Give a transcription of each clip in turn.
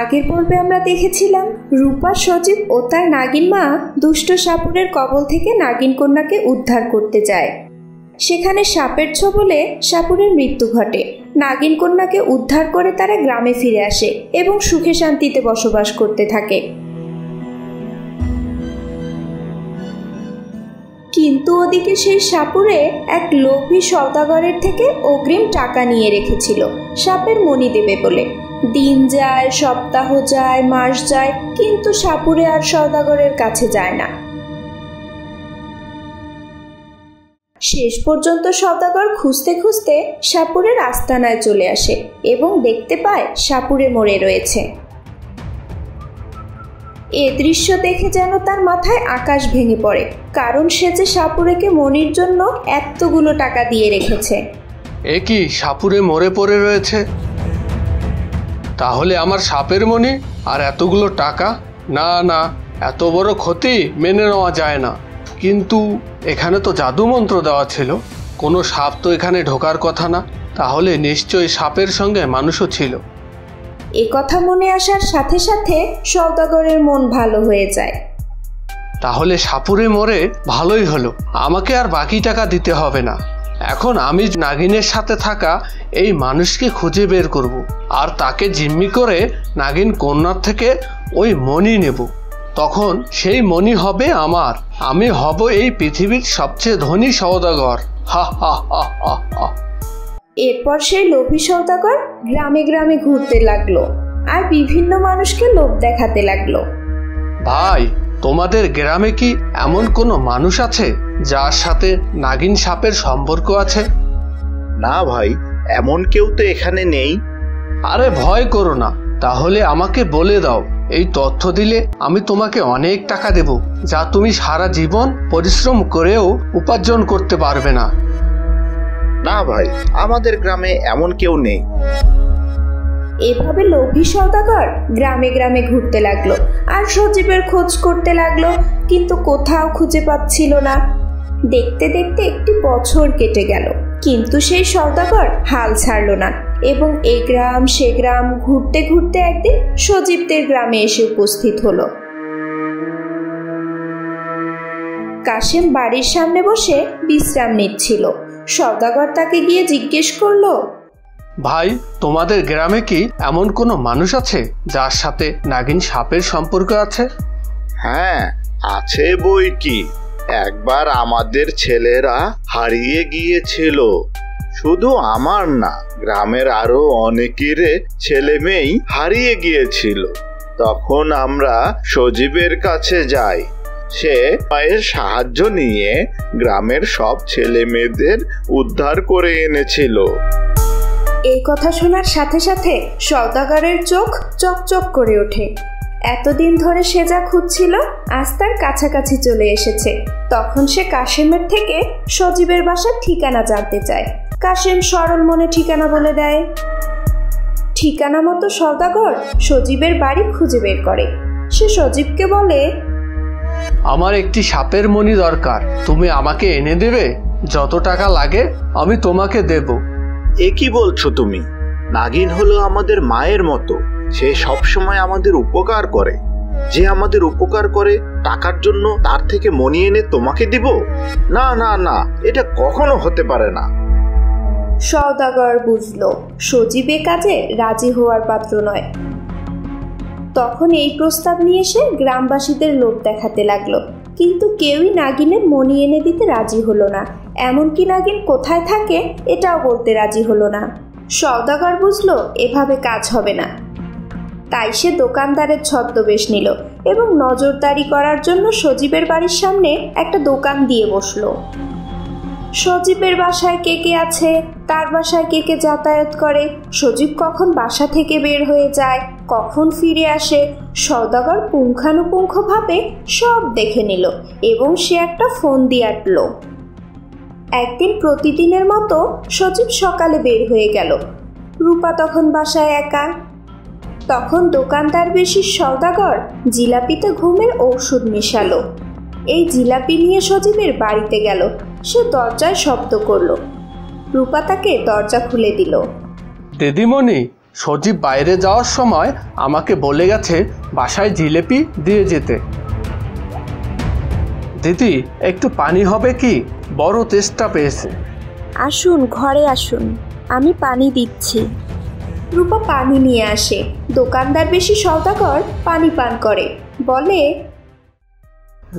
আগের পর্বে আমরা দেখেছিলাম রূপা, সজীব ও তার নাগিন মা দুষ্ট সাপুরের কবল থেকে নাগিন কন্যাকে উদ্ধার করতে যায়। সেখানে সাপের ছোবলে সাপুরের মৃত্যু ঘটে। নাগিন কন্যাকে উদ্ধার করে তারা গ্রামে ফিরে আসে এবং সুখে শান্তিতে বসবাস করতে থাকে। কিন্তু ওদিকে সেই সাপুরে এক লোভী সওদাগরের থেকে অগ্রিম টাকা নিয়ে রেখেছিল সাপের মণি দেবে বলে। দিন যায়, সপ্তাহ যায়, মাস যায়, কিন্তু সাপুরে আর সওদাগরের কাছে যায় না। শেষ পর্যন্ত সওদাগর খুঁজতে খুঁজতে সাপুরের আস্তানায় চলে আসে এবং দেখতে পায় সাপুরে মরে রয়েছে। এ দৃশ্য দেখে যেন তার মাথায় আকাশ ভেঙে পড়ে, কারণ সে যে সাপুরেকে মনির জন্য এতগুলো টাকা দিয়ে রেখেছে। এ কি, সাপুরে মরে পড়ে রয়েছে? তাহলে আমার সাপের মনি আর এতগুলো টাকা? না না, এত বড় ক্ষতি মেনে নেওয়া যায় না। কিন্তু এখানে তো জাদু মন্ত্র দেওয়া ছিল, কোনো সাপ তো এখানে ঢোকার কথা না। তাহলে নিশ্চয়ই সাপের সঙ্গে মানুষও ছিল। এ কথা মনে আসার সাথে সাথে সওদাগরের মন ভালো হয়ে যায়। তাহলে সাপুরে মরে ভালোই হলো, আমাকে আর বাকি টাকা দিতে হবে না। এখন আমি নাগিনের সাথে থাকা এই মানুষকে খুঁজে বের করব, আর তাকে জিম্মি করে নাগিন কন্যার থেকে ওই মণি নেব। তখন সেই মণি হবে আমার, আমি হব এই পৃথিবীর সবচেয়ে ধনী সওদাগর। হা হা হা হা হা। এরপর সেই লোভী সওদাগর গ্রামে গ্রামে ঘুরতে লাগলো আর বিভিন্ন মানুষকে লোভ দেখাতে লাগলো। ভাই, তোমাদের গ্রামে কি এমন কোনো মানুষ আছে যার সাথে নাগিন সাপের সম্পর্ক আছে? না ভাই, এমন কেউ তো এখানে নেই। আরে ভয় করো না, তাহলে আমাকে বলে দাও। এই তথ্য দিলে আমি তোমাকে অনেক টাকা দেব, যা তুমি সারা জীবন পরিশ্রম করেও উপার্জন করতে পারবে না। না ভাই, আমাদের গ্রামে এমন কেউ নেই। এভাবে লোভী সওদাগর গ্রামে গ্রামে ঘুরতে লাগলো আর সজীবের খোঁজ করতে লাগলো, কিন্তু কোথাও খুঁজে পাচ্ছিল না। দেখতে দেখতে একটি বছর কেটে গেল, কিন্তু সেই সওদাগর হাল ছাড়লো না এবং এ গ্রাম সে গ্রাম ঘুরতে ঘুরতে একদিন সজীবদের গ্রামে এসে উপস্থিত হলো। কাশেম বাড়ির সামনে বসে বিশ্রাম নিচ্ছিল। সওদাগর তাকে গিয়ে জিজ্ঞেস করলো, ভাই, তোমাদের গ্রামে কি এমন কোনো মানুষ আছে যার সাথে নাগিন সাপের সম্পর্ক আছে? হ্যাঁ, আছে বই কি। একবার আমাদের ছেলেরা হারিয়ে গিয়েছিল। শুধু আমার না, গ্রামের আরো অনেকের ছেলে মেয়েই হারিয়ে গিয়েছিল। তখন আমরা সজীবের কাছে যাই। সে মায়ের সাহায্য নিয়ে গ্রামের সব ছেলে মেয়েদের উদ্ধার করে এনেছিল। এই কথা শোনার সাথে সাথে সওদাগরের চোখ চকচক করে ওঠে। এতদিন ধরে সে যা খুঁজছিল আজ তার কাছাকাছি চলে এসেছে। তখন সে কাশেমের থেকে সজীবের বাসার ঠিকানা জানতে চায়। কাশেম সরল মনে ঠিকানা বলে দেয়। ঠিকানা মতো সওদাগর সজীবের বাড়ি খুঁজে বের করে। সে সজীবকে বলে, আমার একটি সাপের মণি দরকার, তুমি আমাকে এনে দেবে? যত টাকা লাগে আমি তোমাকে দেব। এ কি বলছো তুমি? নাগিন হলো আমাদের মায়ের মতো, সে সব সময় আমাদের উপকার করে। যে আমাদের উপকার করে, টাকার জন্য তার থেকে মণি এনে তোমাকে দিব? না না না, এটা কখনো হতে পারে না। সওদাগর বুঝলো সজীব এ কাজে রাজি হওয়ার পাত্র নয়। তখন এই প্রস্তাব নিয়ে এসে গ্রামবাসীদের লোভ দেখাতে লাগলো, কিন্তু কেউই নাগিনের মণি এনে দিতে রাজি হলো না। এমনকি নাগিন কোথায় থাকে এটাও বলতে রাজি হলো না। সওদাগর বুঝলো এভাবে কাজ হবে না, তাই সে দোকানদারের ছদ্মবেশ নিল এবং নজরদারি করার জন্য সজীবের বাড়ির সামনে একটা দোকান দিয়ে বসলো। সজীবের বাসায় কে কে আছে, তার বাসায় কে কে যাতায়াত করে, সজীব কখন বাসা থেকে বের হয়ে যায়, কখন ফিরে আসে, সওদাগর পুঙ্খানুপুঙ্খভাবে সব দেখে নিল এবং সে একটা ফোন দিয়ে আটল। একদিন প্রতিদিনের মতো সজীব সকালে বের হয়ে গেল। রূপা তখন বাসায় একা। তখন দোকানদার বেশি সওদাগর জিলাপিতে ঘুমের ঔষধ মেশালো। এই জিলাপি নিয়ে সজীবের বাড়িতে গেল। সে দরজায় শব্দ করলো। রূপা তাকে দরজা খুলে দিল। দিদিমণি, সজীব বাইরে যাওয়ার সময় আমাকে বলে গেছে বাসায় জিলিপি দিয়ে যেতে। দিদি, একটু পানি হবে কি? বড় তেষ্টা পেয়েছে। আসুন, ঘরে আসুন, আমি পানি দিচ্ছি। রূপা পানি নিয়ে আসে। দোকানদার বেশি সওদাগর পানি পান করে, বলে,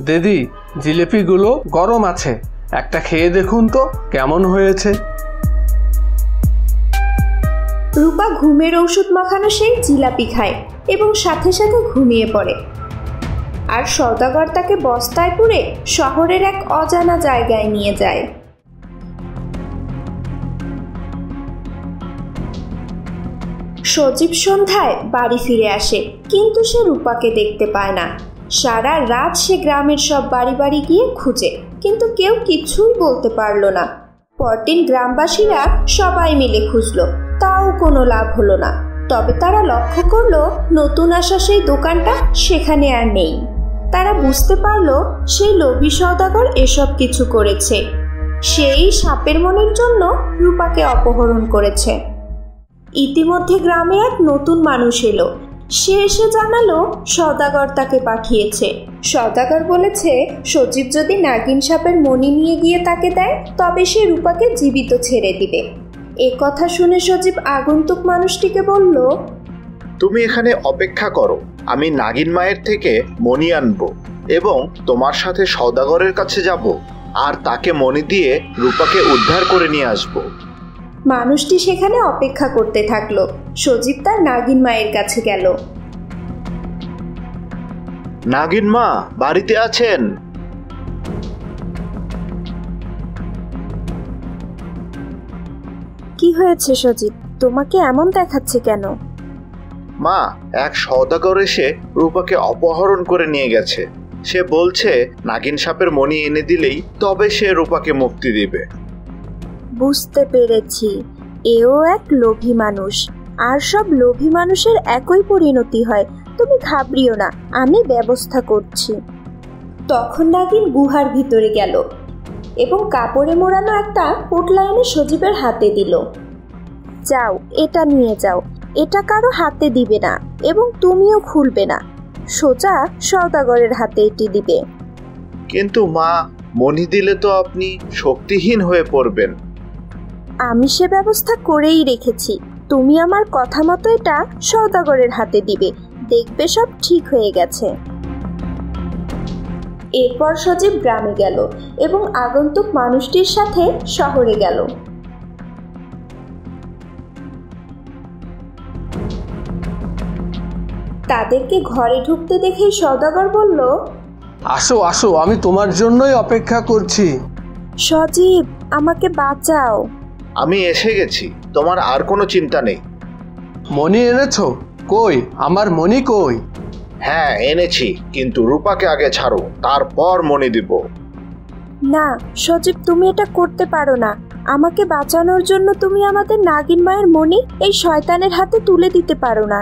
দিদি, জিলিপিগুলো গরম আছে, একটা খেয়ে দেখুন তো কেমন হয়েছে। রূপা ঘুমের ঔষধ মাখানো সেই জিলাপি খায় এবং সাথে সাথে ঘুমিয়ে পড়ে। আর সওদাগর তাকে বস্তায় পুরে শহরের এক অজানা জায়গায় নিয়ে যায়। সজীব সন্ধ্যায় বাড়ি ফিরে আসে, কিন্তু সে রূপাকে দেখতে পায় না। সারা রাত সে গ্রামের সব বাড়ি বাড়ি গিয়ে খুঁজে, কিন্তু কেউ কিছুই বলতে পারল না। পরদিন গ্রামবাসীরা সবাই মিলে খুঁজলো, তাও কোনো লাভ হলো না। তবে তারা লক্ষ্য করলো নতুন আসা সেই দোকানটা সেখানে আর নেই। তারা বুঝতে পারলো সেই লোভী সওদাগর এসব কিছু করেছে। সেই সাপের মনের জন্য রূপাকে অপহরণ করেছে। ইতিমধ্যে গ্রামে এক নতুন মানুষ এলো। সে এসে জানালো সওদাগর তাকে পাঠিয়েছে। সওদাগর বলেছে সজীব যদি নাগিন সাপের মণি নিয়ে গিয়ে তাকে দেয় তবে সে রূপাকে জীবিত ছেড়ে দিবে। এ কথা শুনে সজীব আগন্তুক মানুষটিকে বলল, তুমি এখানে অপেক্ষা করো, আমি নাগিন মায়ের থেকে মণি আনবো এবং তোমার সাথে সওদাগরের কাছে যাব আর তাকে মণি দিয়ে রূপাকে উদ্ধার করে নিয়ে আসবো। মানুষটি সেখানে অপেক্ষা করতে থাকলো। সজীব তার নাগিন মায়ের কাছে গেল। নাগিন মা বাড়িতে আছেন? কি হয়েছে সজীব, তোমাকে এমন দেখাচ্ছে কেন? মা, এক সওদাগর এসে রূপাকে অপহরণ করে নিয়ে গেছে। সে বলছে নাগিন সাপের মণি এনে দিলেই তবে সে রূপাকে মুক্তি দিবে। বুঝতে পেরেছি, এও এক লোভী মানুষ, আর সব লোভী মানুষের একই পরিণতি হয়। তুমি ঘাবড়িও না, আমি ব্যবস্থা করছি। তখন নাগিন গুহার ভিতরে গেল এবং কাপড়ে মোড়ানো একটা পোটলা এনে সজীবের হাতে দিল। যাও, এটা নিয়ে যাও, এটা কারো হাতে দিবে না এবং তুমিও খুলবে না, সোজা সওদাগরের হাতে এটি দিবে। কিন্তু মা, মণি দিলে তো আপনি শক্তিহীন হয়ে পড়বেন। আমি সে ব্যবস্থা করেই রেখেছি। তুমি আমার কথা মতো এটা সওদাগরের হাতে দিবে, দেখবে সব ঠিক হয়ে গেছে। এরপর সজীব গ্রামে গেল এবং আগন্তুক মানুষটির সাথে শহরে গেল। তাদেরকে ঘরে ঢুকতে দেখে সওদাগর বলল, আসো আসো, আমি তোমার জন্যই অপেক্ষা করছি। সজীব, আমাকে বাঁচাও। আমি এসে গেছি, তোমার আর কোনো চিন্তা নেই। মণি এনেছো? কই আমার মণি কই? হ্যাঁ এনেছি, কিন্তু রূপাকে আগে ছাড়ো, তারপর মণি দিব। না সজীব, তুমি এটা করতে পারো না। আমাকে বাঁচানোর জন্য তুমি আমাদের নাগিন মায়ের মণি এই শয়তানের হাতে তুলে দিতে পারো না।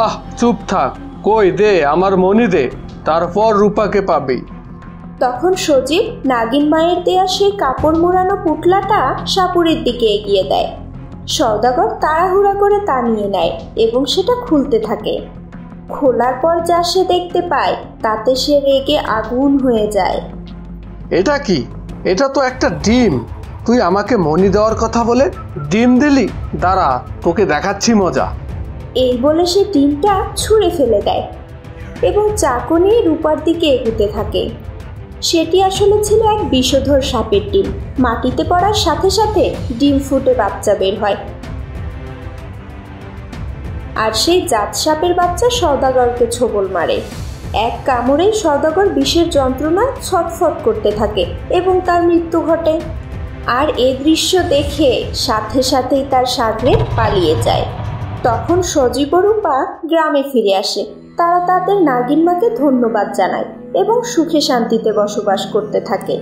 আহ, চুপ থাক। কই দে আমার মণি দে, তারপর রূপাকে পাবি। তখন সজীব নাগিন মায়ের দেয়া সেই কাপড় মোড়ানো পুটলাটা সাপুরের দিকে এগিয়ে দেয়। সওদাগর তাড়াহুড়া করে তা নিয়ে নেয় এবং সেটা খুলতে থাকে। খোলার পর যা সে দেখতে পায় তাতে সে রেগে আগুন হয়ে যায়। এটা কি? এটা তো একটা ডিম। তুই আমাকে মণি দেওয়ার কথা বলে ডিম দিলি? দাঁড়া, তোকে দেখাচ্ছি মজা। এই বলে সে ডিমটা ছুঁড়ে ফেলে দেয় এবং চাকু নিয়ে রূপার দিকে এগোতে থাকে। সেটি আসলে ছিল এক বিষধর সাপের ডিম। মাটিতে পড়ার সাথে সাথে ডিম ফুটে বাচ্চা বের হয়, আর সেই জাত সাপের বাচ্চা সওদাগরকে ছোবল মারে। এক কামড়েই সওদাগর বিষের যন্ত্রণা ছটফট করতে থাকে এবং তার মৃত্যু ঘটে। আর এ দৃশ্য দেখে সাথে সাথেই তার সাগরে পালিয়ে যায়। তখন সজীব ও রূপা গ্রামে ফিরে আসে। তারা তাদের নাগিন মাকে ধন্যবাদ জানায় এবং সুখে শান্তিতে বসবাস করতে থাকে।